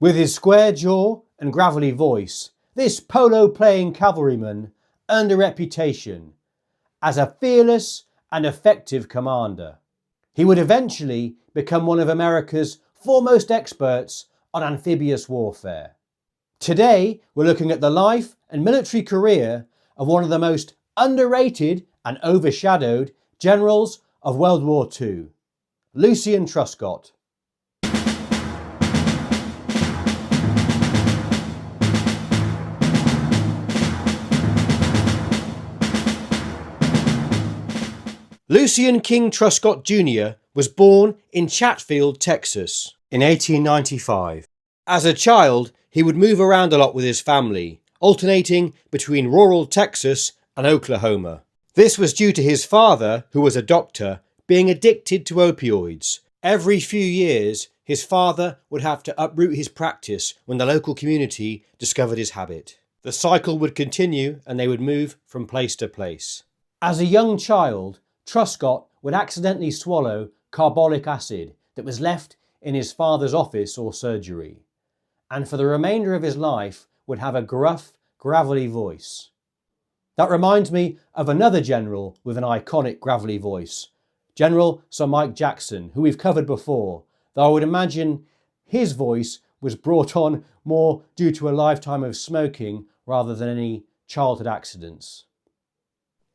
With his square jaw and gravelly voice, this polo-playing cavalryman earned a reputation as a fearless and effective commander. He would eventually become one of America's foremost experts on amphibious warfare. Today, we're looking at the life and military career of one of the most underrated and overshadowed generals of World War II, Lucian Truscott. Lucian King Truscott Jr. was born in Chatfield, Texas in 1895. As a child, he would move around a lot with his family, alternating between rural Texas and Oklahoma. This was due to his father, who was a doctor, being addicted to opioids. Every few years, his father would have to uproot his practice when the local community discovered his habit. The cycle would continue and they would move from place to place. As a young child, Truscott would accidentally swallow carbolic acid that was left in his father's office or surgery, and for the remainder of his life would have a gruff, gravelly voice. That reminds me of another general with an iconic gravelly voice, General Sir Mike Jackson, who we've covered before, though I would imagine his voice was brought on more due to a lifetime of smoking rather than any childhood accidents.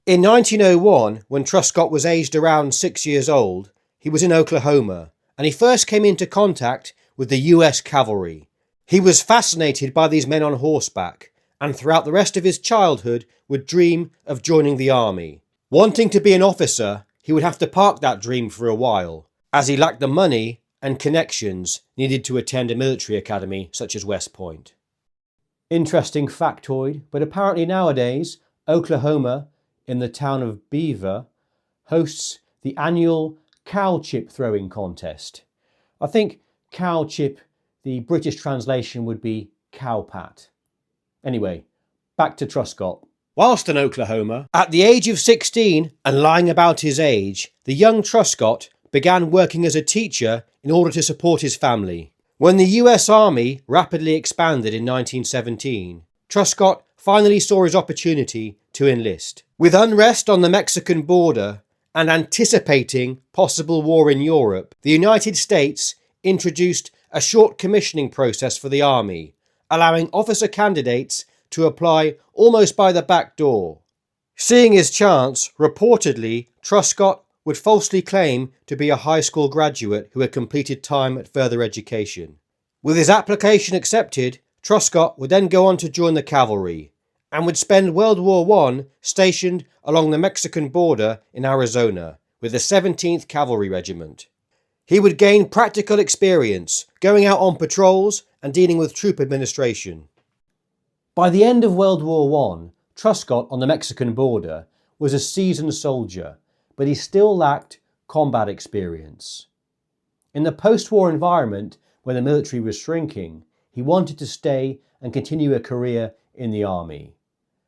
In 1901, when Truscott was aged around 6 years old, he was in Oklahoma, and he first came into contact with the US cavalry. He was fascinated by these men on horseback, and throughout the rest of his childhood would dream of joining the army. Wanting to be an officer, he would have to park that dream for a while, as he lacked the money and connections needed to attend a military academy such as West Point. Interesting factoid, but apparently nowadays, Oklahoma, in the town of Beaver, hosts the annual cow chip throwing contest. I think cow chip, the British translation would be cowpat. Anyway, back to Truscott. Whilst in Oklahoma, at the age of 16 and lying about his age, the young Truscott began working as a teacher in order to support his family. When the US Army rapidly expanded in 1917, Truscott finally saw his opportunity to enlist. With unrest on the Mexican border and anticipating possible war in Europe, the United States introduced a short commissioning process for the army, allowing officer candidates to apply almost by the back door. Seeing his chance, reportedly, Truscott would falsely claim to be a high school graduate who had completed time at further education. With his application accepted, Truscott would then go on to join the cavalry, and would spend World War I stationed along the Mexican border in Arizona with the 17th Cavalry Regiment. He would gain practical experience, going out on patrols and dealing with troop administration. By the end of World War I, Truscott on the Mexican border was a seasoned soldier, but he still lacked combat experience. In the post-war environment, when the military was shrinking, he wanted to stay and continue a career in the army,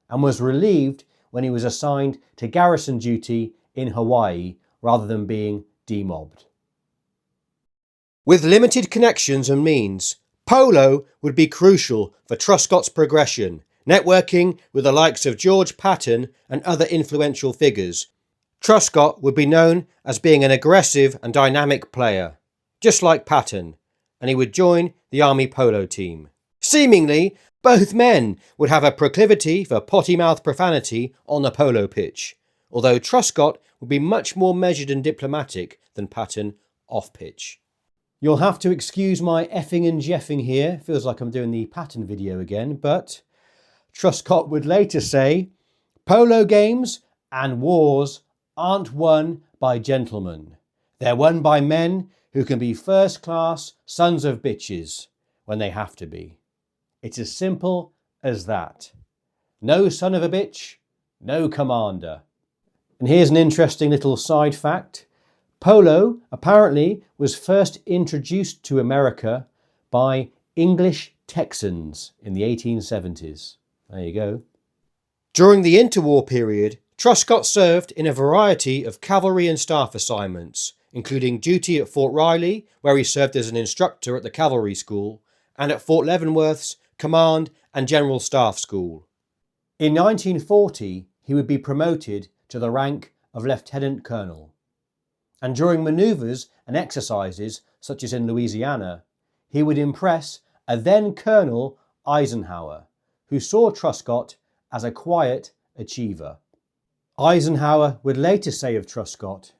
and was relieved when he was assigned to garrison duty in Hawaii rather than being demobbed. With limited connections and means, polo would be crucial for Truscott's progression, networking with the likes of George Patton and other influential figures. Truscott would be known as being an aggressive and dynamic player, just like Patton, and he would join the Army polo team. Seemingly, both men would have a proclivity for potty-mouth profanity on the polo pitch, although Truscott would be much more measured and diplomatic than Patton off-pitch. You'll have to excuse my effing and jeffing here, feels like I'm doing the Patton video again, but Truscott would later say, "Polo games and wars aren't won by gentlemen. They're won by men who can be first-class sons of bitches when they have to be. It's as simple as that. No son of a bitch, no commander." And here's an interesting little side fact. Polo apparently was first introduced to America by English Texans in the 1870s. There you go. During the interwar period, Truscott served in a variety of cavalry and staff assignments, including duty at Fort Riley, where he served as an instructor at the cavalry school, and at Fort Leavenworth's Command and General Staff School. In 1940, he would be promoted to the rank of Lieutenant Colonel. And during manoeuvres and exercises, such as in Louisiana, he would impress a then Colonel Eisenhower, who saw Truscott as a quiet achiever. Eisenhower would later say of Truscott,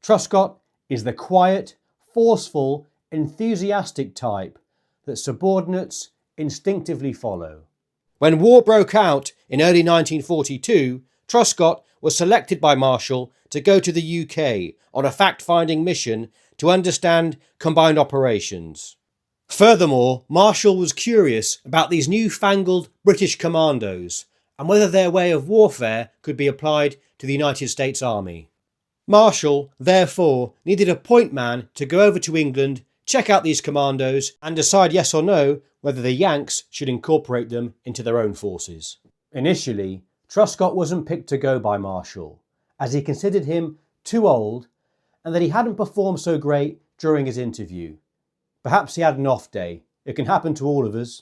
"Truscott is the quiet, forceful, enthusiastic type that subordinates instinctively follow." When war broke out in early 1942, Truscott was selected by Marshall to go to the UK on a fact-finding mission to understand combined operations. Furthermore, Marshall was curious about these newfangled British commandos and whether their way of warfare could be applied to the United States Army. Marshall, therefore, needed a point man to go over to England, check out these commandos, and decide yes or no whether the Yanks should incorporate them into their own forces. Initially, Truscott wasn't picked to go by Marshall, as he considered him too old and that he hadn't performed so great during his interview. Perhaps he had an off day. It can happen to all of us.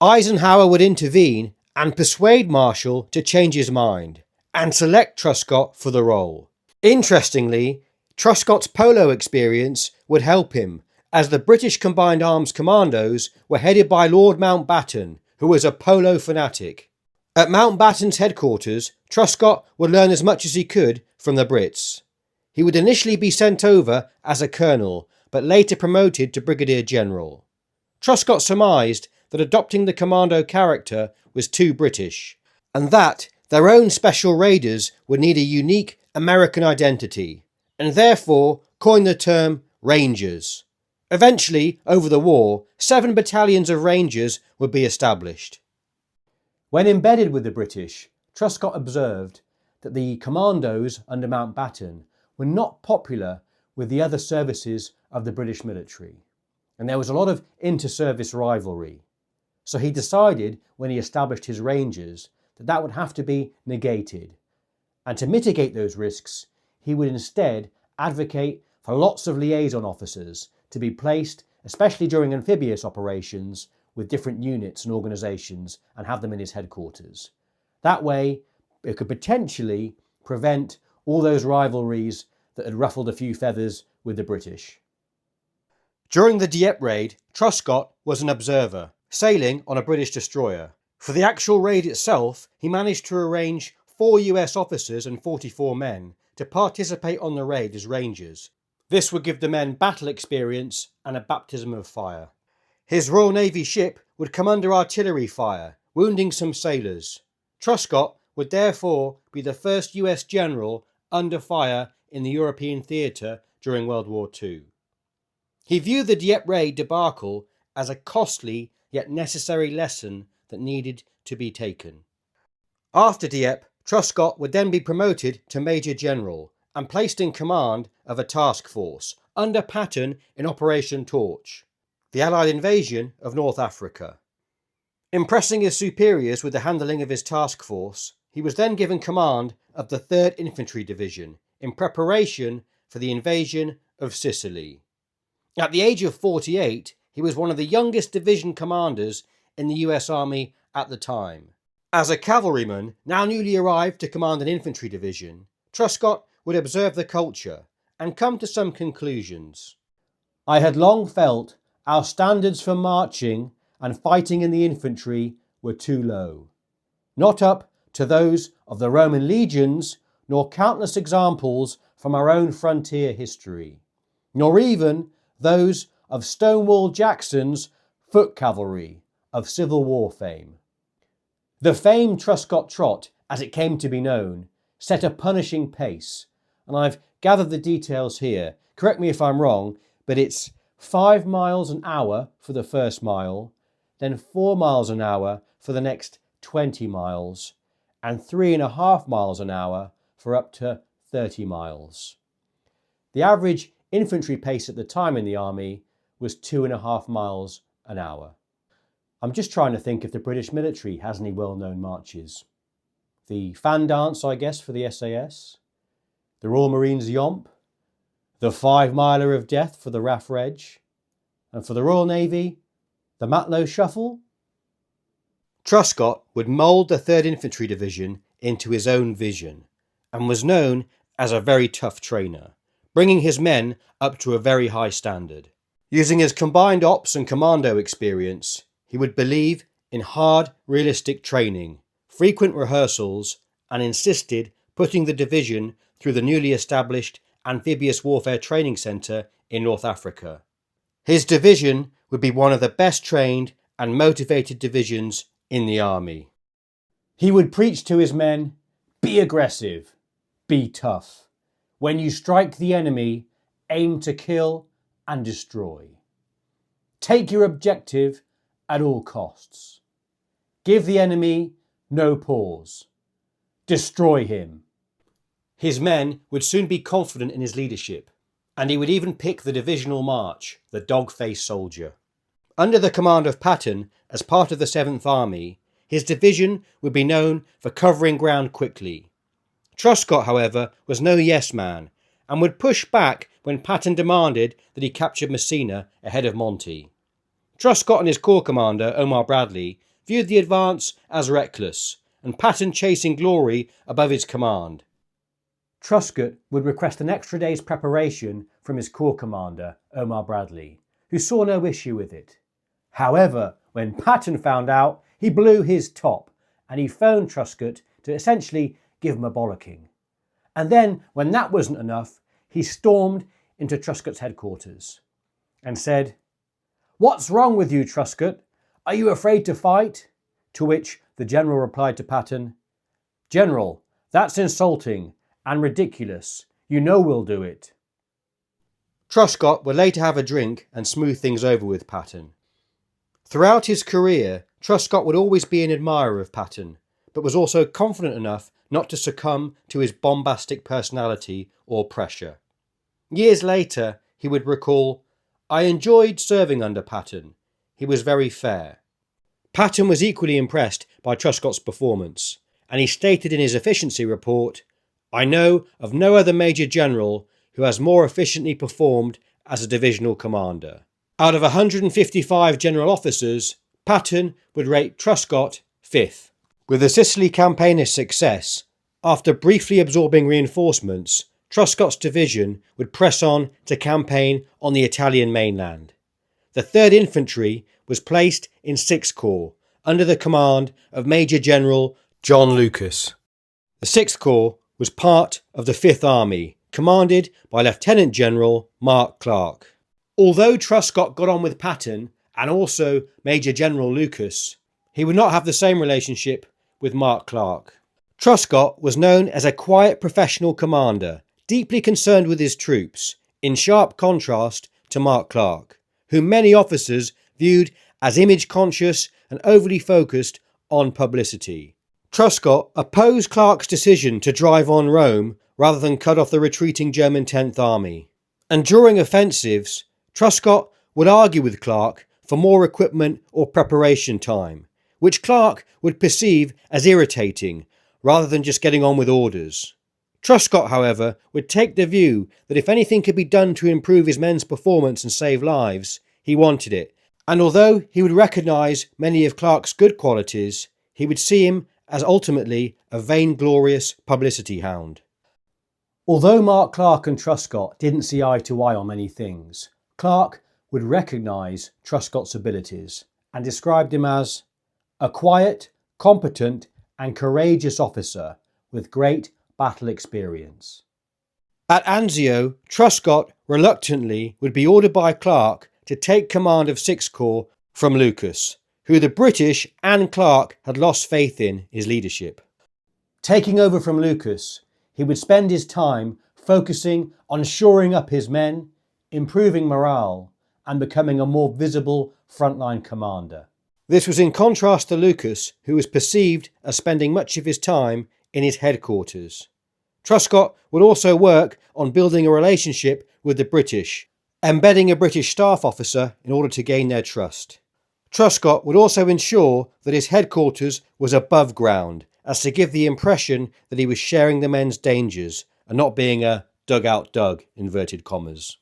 Eisenhower would intervene and persuade Marshall to change his mind and select Truscott for the role. Interestingly, Truscott's polo experience would help him, as the British Combined Arms Commandos were headed by Lord Mountbatten, who was a polo fanatic. At Mountbatten's headquarters, Truscott would learn as much as he could from the Brits. He would initially be sent over as a colonel, but later promoted to brigadier general. Truscott surmised that adopting the commando character was too British, and that their own special raiders would need a unique American identity, and therefore coined the term Rangers. Eventually, over the war, 7 battalions of Rangers would be established. When embedded with the British, Truscott observed that the commandos under Mountbatten were not popular with the other services of the British military, and there was a lot of inter-service rivalry. So he decided, when he established his Rangers, that that would have to be negated. And to mitigate those risks, he would instead advocate for lots of liaison officers to be placed, especially during amphibious operations, with different units and organisations and have them in his headquarters. That way, it could potentially prevent all those rivalries that had ruffled a few feathers with the British. During the Dieppe raid, Truscott was an observer, sailing on a British destroyer. For the actual raid itself, he managed to arrange 4 US officers and 44 men to participate on the raid as Rangers. This would give the men battle experience and a baptism of fire. His Royal Navy ship would come under artillery fire, wounding some sailors. Truscott would therefore be the first US general under fire in the European theatre during World War II. He viewed the Dieppe raid debacle as a costly yet necessary lesson that needed to be taken. After Dieppe, Truscott would then be promoted to Major General and placed in command of a task force under Patton in Operation Torch, the Allied invasion of North Africa. Impressing his superiors with the handling of his task force, he was then given command of the 3rd Infantry Division in preparation for the invasion of Sicily. At the age of 48, he was one of the youngest division commanders in the US Army at the time. As a cavalryman, now newly arrived to command an infantry division, Truscott would observe the culture and come to some conclusions. "I had long felt our standards for marching and fighting in the infantry were too low, not up to those of the Roman legions, nor countless examples from our own frontier history, nor even those of Stonewall Jackson's foot cavalry of Civil War fame." The famed Truscott Trot, as it came to be known, set a punishing pace, and I've gathered the details here. Correct me if I'm wrong, but it's 5 miles an hour for the first mile, then 4 miles an hour for the next 20 miles, and 3.5 miles an hour for up to 30 miles. The average infantry pace at the time in the army was 2.5 miles an hour. I'm just trying to think if the British military has any well-known marches. The fan dance, I guess, for the SAS, the Royal Marines Yomp, the 5 miler of death for the RAF Reg, and for the Royal Navy, The Matlow Shuffle? Truscott would mould the 3rd Infantry Division into his own vision and was known as a very tough trainer, bringing his men up to a very high standard. Using his combined ops and commando experience, he would believe in hard, realistic training, frequent rehearsals, and insisted putting the division through the newly established Amphibious Warfare Training Centre in North Africa. His division would be one of the best trained and motivated divisions in the army. He would preach to his men, "Be aggressive, be tough. When you strike the enemy, aim to kill and destroy. Take your objective at all costs. Give the enemy no pause. Destroy him." His men would soon be confident in his leadership, and he would even pick the divisional march, the dog-faced soldier. Under the command of Patton, as part of the 7th Army, his division would be known for covering ground quickly. Truscott, however, was no yes man, and would push back when Patton demanded that he capture Messina ahead of Monty. Truscott and his corps commander, Omar Bradley, viewed the advance as reckless, and Patton chasing glory above his command. Truscott would request an extra day's preparation from his corps commander, Omar Bradley, who saw no issue with it. However, when Patton found out, he blew his top, and he phoned Truscott to essentially give him a bollocking. And then, when that wasn't enough, he stormed into Truscott's headquarters and said, "What's wrong with you, Truscott? Are you afraid to fight?" To which the general replied to Patton, "General, that's insulting and ridiculous. You know we'll do it." Truscott would later have a drink and smooth things over with Patton. Throughout his career, Truscott would always be an admirer of Patton, but was also confident enough not to succumb to his bombastic personality or pressure. Years later, he would recall, "I enjoyed serving under Patton. He was very fair." Patton was equally impressed by Truscott's performance, and he stated in his efficiency report, "I know of no other Major General who has more efficiently performed as a divisional commander." Out of 155 general officers, Patton would rate Truscott 5th. With the Sicily campaign a success, after briefly absorbing reinforcements, Truscott's division would press on to campaign on the Italian mainland. The 3rd Infantry was placed in 6th Corps, under the command of Major General John Lucas. The 6th Corps was part of the 5th Army, commanded by Lieutenant General Mark Clark. Although Truscott got on with Patton and also Major General Lucas, he would not have the same relationship with Mark Clark. Truscott was known as a quiet professional commander, deeply concerned with his troops, in sharp contrast to Mark Clark, whom many officers viewed as image-conscious and overly focused on publicity. Truscott opposed Clark's decision to drive on Rome rather than cut off the retreating German 10th Army. And during offensives, Truscott would argue with Clark for more equipment or preparation time, which Clark would perceive as irritating rather than just getting on with orders. Truscott, however, would take the view that if anything could be done to improve his men's performance and save lives, he wanted it, and although he would recognise many of Clark's good qualities, he would see him as ultimately a vainglorious publicity hound. Although Mark Clark and Truscott didn't see eye to eye on many things, Clark would recognise Truscott's abilities and described him as a quiet, competent and courageous officer with great battle experience. At Anzio, Truscott reluctantly would be ordered by Clark to take command of 6th Corps from Lucas, who the British and Clark had lost faith in his leadership. Taking over from Lucas, he would spend his time focusing on shoring up his men, improving morale, and becoming a more visible frontline commander. This was in contrast to Lucas, who was perceived as spending much of his time in his headquarters. Truscott would also work on building a relationship with the British, embedding a British staff officer in order to gain their trust. Truscott would also ensure that his headquarters was above ground, as to give the impression that he was sharing the men's dangers and not being a dugout Doug, inverted commas.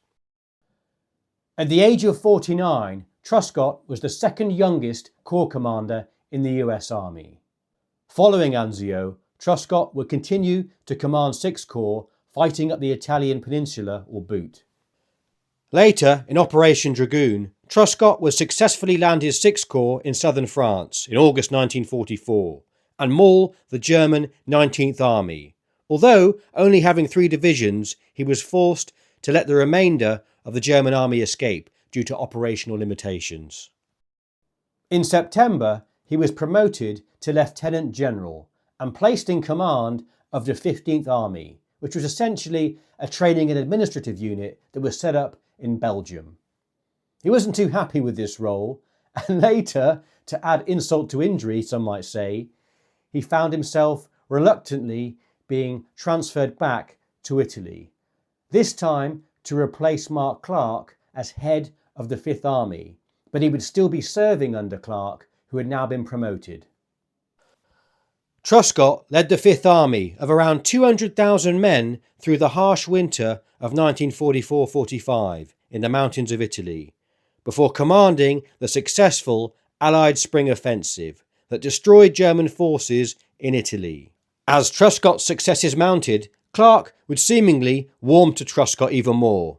At the age of 49, Truscott was the second youngest corps commander in the US Army. Following Anzio, Truscott would continue to command 6th Corps, fighting up the Italian peninsula or boot. Later, in Operation Dragoon, Truscott would successfully land his 6th Corps in southern France in August 1944 and maul the German 19th Army. Although only having 3 divisions, he was forced to let the remainder of the German army escape due to operational limitations. In September, he was promoted to Lieutenant General and placed in command of the 15th Army, which was essentially a training and administrative unit that was set up in Belgium. He wasn't too happy with this role, and later, to add insult to injury, some might say, he found himself reluctantly being transferred back to Italy, this time to replace Mark Clark as head of the 5th Army, but he would still be serving under Clark, who had now been promoted. Truscott led the 5th Army of around 200,000 men through the harsh winter of 1944-45 in the mountains of Italy, before commanding the successful Allied Spring Offensive that destroyed German forces in Italy. As Truscott's successes mounted, Clark would seemingly warm to Truscott even more,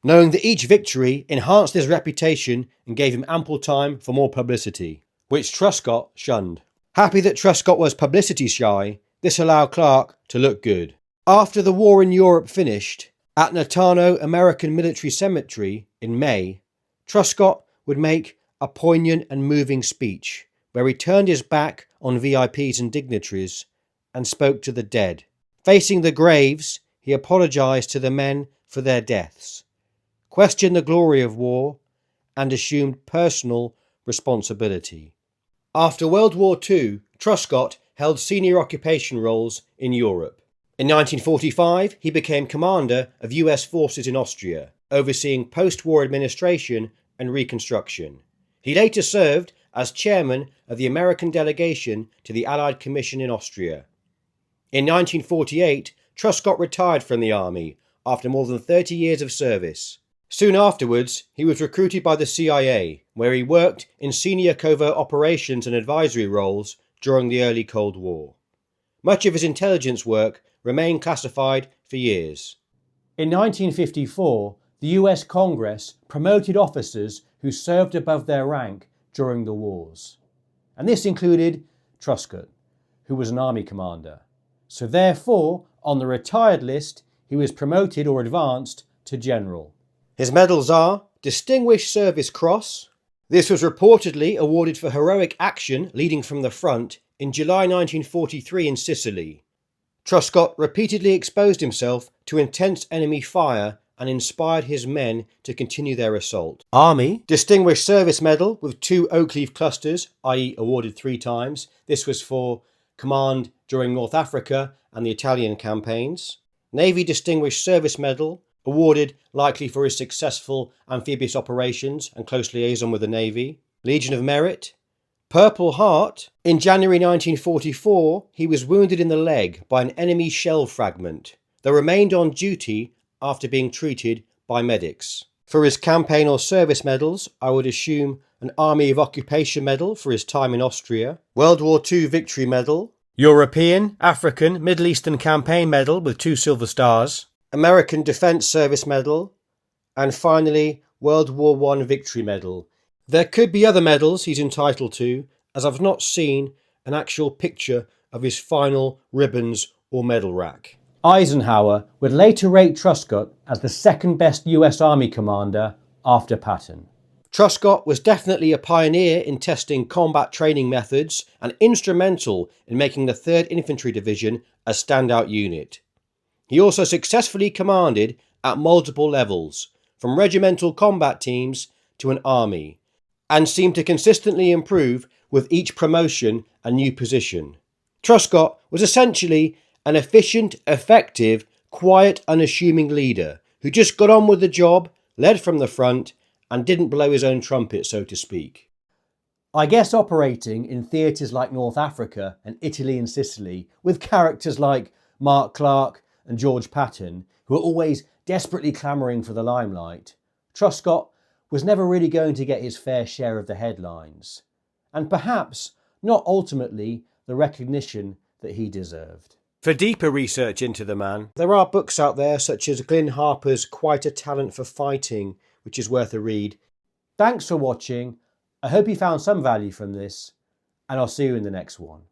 knowing that each victory enhanced his reputation and gave him ample time for more publicity, which Truscott shunned. Happy that Truscott was publicity shy, this allowed Clark to look good. After the war in Europe finished, at Natarno American Military Cemetery in May, Truscott would make a poignant and moving speech where he turned his back on VIPs and dignitaries and spoke to the dead. Facing the graves, he apologised to the men for their deaths, questioned the glory of war, and assumed personal responsibility. After World War II, Truscott held senior occupation roles in Europe. In 1945, he became commander of US forces in Austria, overseeing post-war administration and reconstruction. He later served as chairman of the American delegation to the Allied Commission in Austria. In 1948, Truscott retired from the army after more than 30 years of service. Soon afterwards, he was recruited by the CIA, where he worked in senior covert operations and advisory roles during the early Cold War. Much of his intelligence work remained classified for years. In 1954, the US Congress promoted officers who served above their rank during the wars. And this included Truscott, who was an army commander. So therefore, on the retired list, he was promoted or advanced to general. His medals are Distinguished Service Cross. This was reportedly awarded for heroic action leading from the front in July 1943 in Sicily. Truscott repeatedly exposed himself to intense enemy fire and inspired his men to continue their assault. Army Distinguished Service Medal with 2 oak leaf clusters, i.e. awarded 3 times. This was for command during North Africa and the Italian campaigns. Navy Distinguished Service Medal, awarded likely for his successful amphibious operations and close liaison with the Navy. Legion of Merit. Purple Heart. In January 1944, he was wounded in the leg by an enemy shell fragment, though remained on duty after being treated by medics. For his campaign or service medals, I would assume an Army of Occupation Medal for his time in Austria, World War II Victory Medal, European, African, Middle Eastern Campaign Medal with 2 silver stars, American Defence Service Medal, and finally World War I Victory Medal. There could be other medals he's entitled to, as I've not seen an actual picture of his final ribbons or medal rack. Eisenhower would later rate Truscott as the second best US Army commander after Patton. Truscott was definitely a pioneer in testing combat training methods and instrumental in making the 3rd Infantry Division a standout unit. He also successfully commanded at multiple levels, from regimental combat teams to an army, and seemed to consistently improve with each promotion and new position. Truscott was essentially an efficient, effective, quiet, unassuming leader who just got on with the job, led from the front, and didn't blow his own trumpet, so to speak. I guess operating in theatres like North Africa and Italy and Sicily, with characters like Mark Clark and George Patton, who are always desperately clamouring for the limelight, Truscott was never really going to get his fair share of the headlines, and perhaps not ultimately the recognition that he deserved. For deeper research into the man, there are books out there such as Glyn Harper's Quite a Talent for Fighting, which is worth a read. Thanks for watching. I hope you found some value from this, and I'll see you in the next one.